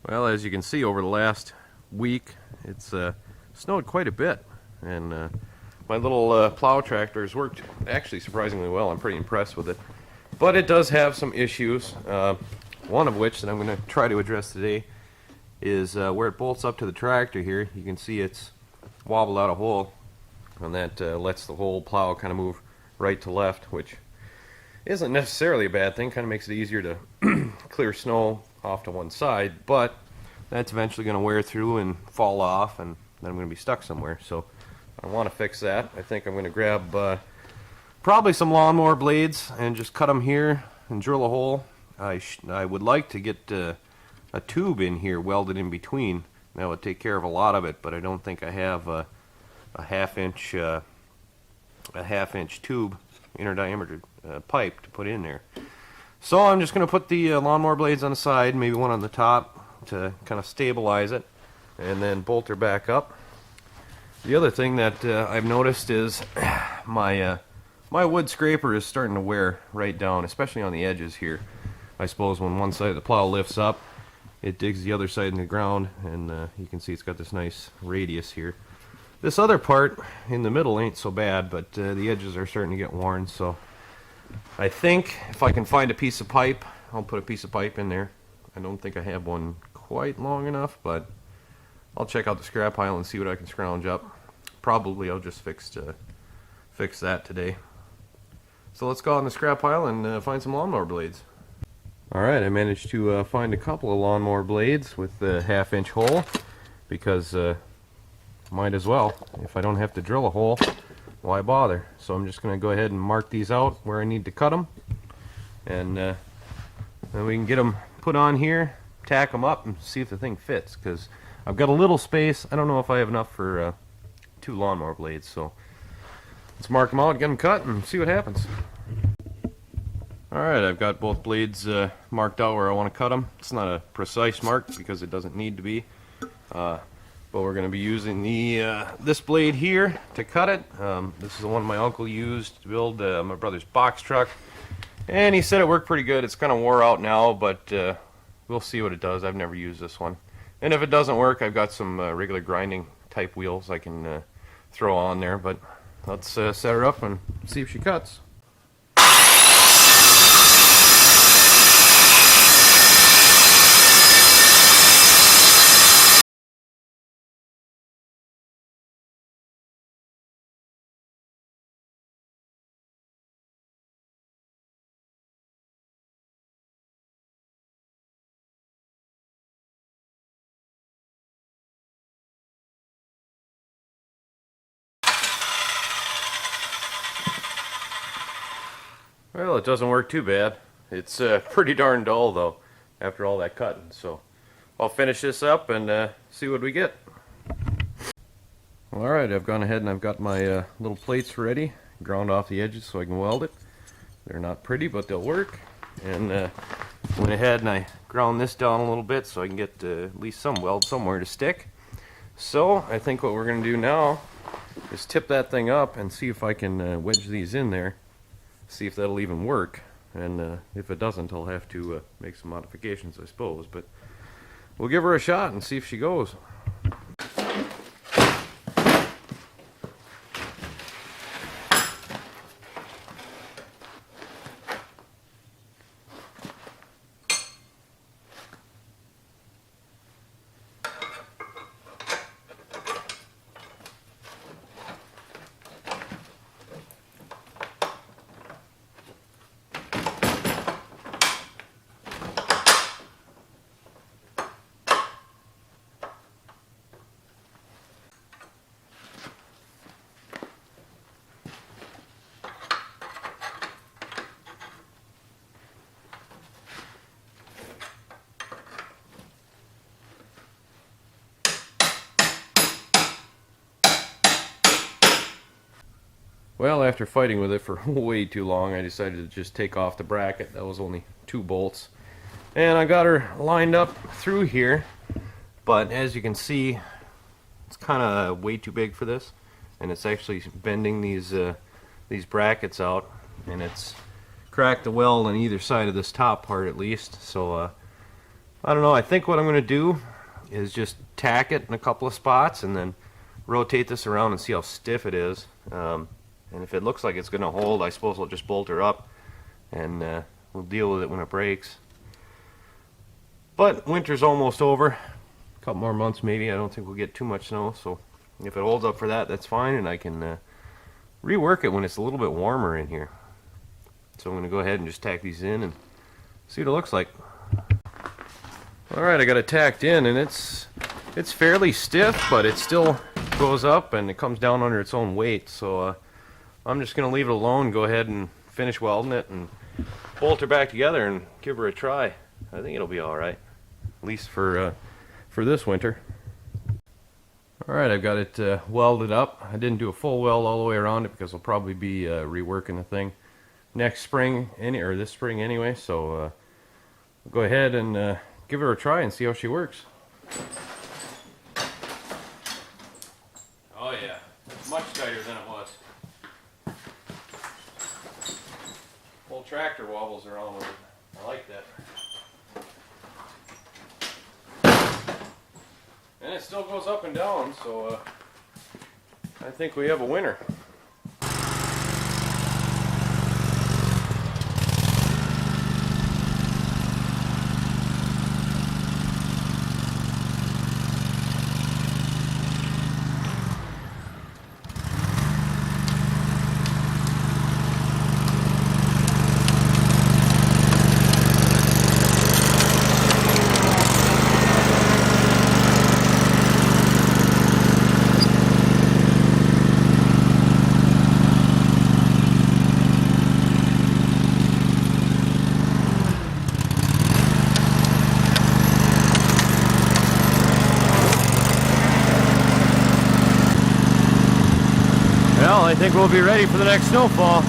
Well, as you can see, over the last week, it's snowed quite a bit, and my little plow tractor has worked actually surprisingly well. I'm pretty impressed with it, but it does have some issues. One of which that I'm going to try to address today is where it bolts up to the tractor here. You can see it's wobbled out a hole, and that lets the whole plow kind of move right to left, which isn't necessarily a bad thing. Kind of makes it easier to clear snow off to one side, but that's eventually going to wear through and fall off, and then I'm going to be stuck somewhere. So I want to fix that. I think I'm going to grab probably some lawnmower blades and just cut them here and drill a hole. I would like to get a tube in here welded in between. That would take care of a lot of it, but I don't think I have a half-inch tube, inner diameter pipe to put in there. So I'm just going to put the lawnmower blades on the side, maybe one on the top to kind of stabilize it, and then bolt her back up. The other thing that I've noticed is my wood scraper is starting to wear right down, especially on the edges here. I suppose when one side of the plow lifts up, it digs the other side in the ground, and you can see it's got this nice radius here. This other part in the middle ain't so bad, but the edges are starting to get worn, so I think if I can find a piece of pipe, I'll put a piece of pipe in there. I don't think I have one quite long enough, but I'll check out the scrap pile and see what I can scrounge up. Probably I'll just fix that today. So let's go out in the scrap pile and find some lawnmower blades. Alright, I managed to find a couple of lawnmower blades with the half-inch hole, because might as well. If I don't have to drill a hole, why bother? So I'm just going to go ahead and mark these out where I need to cut them, and then we can get them put on here, tack them up, and see if the thing fits, because I've got a little space. I don't know if I have enough for 2 lawnmower blades, so let's mark them out, get them cut, and see what happens. Alright, I've got both blades marked out where I want to cut them. It's not a precise mark because it doesn't need to be. But we're going to be using this blade here to cut it. This is the one my uncle used to build my brother's box truck, and he said it worked pretty good. It's kind of wore out now, but we'll see what it does. I've never used this one, and if it doesn't work, I've got some regular grinding type wheels I can throw on there. But let's set her up and see if she cuts. Well, it doesn't work too bad. It's pretty darn dull, though, after all that cutting. So I'll finish this up and see what we get. Alright, I've gone ahead and I've got my little plates ready, ground off the edges so I can weld it. They're not pretty, but they'll work. And went ahead and I ground this down a little bit so I can get at least some weld somewhere to stick. So I think what we're going to do now is tip that thing up and see if I can wedge these in there. See if that'll even work, and if it doesn't, I'll have to make some modifications, I suppose, but we'll give her a shot and see if she goes. Well, after fighting with it for way too long, I decided to just take off the bracket. That was only 2 bolts. And I got her lined up through here, but as you can see, it's kind of way too big for this, and it's actually bending these brackets out, and it's cracked the weld on either side of this top part at least. So I don't know, I think what I'm going to do is just tack it in a couple of spots and then rotate this around and see how stiff it is. And if it looks like it's going to hold, I suppose I'll just bolt her up and we'll deal with it when it breaks. But winter's almost over. A couple more months maybe. I don't think we'll get too much snow, so if it holds up for that, that's fine, and I can rework it when it's a little bit warmer in here. So I'm going to go ahead and just tack these in and see what it looks like. Alright, I got it tacked in, and it's fairly stiff, but it still goes up and it comes down under its own weight. So I'm just going to leave it alone, go ahead and finish welding it and bolt her back together and give her a try. I think it'll be alright, at least for this winter. Alright, I've got it welded up. I didn't do a full weld all the way around it because I'll probably be reworking the thing next spring, or this spring anyway, so we'll go ahead and give her a try and see how she works. Oh yeah, it's much tighter than it was. Whole tractor wobbles around with it. I like that. And it still goes up and down, so I think we have a winner. Well, I think we'll be ready for the next snowfall.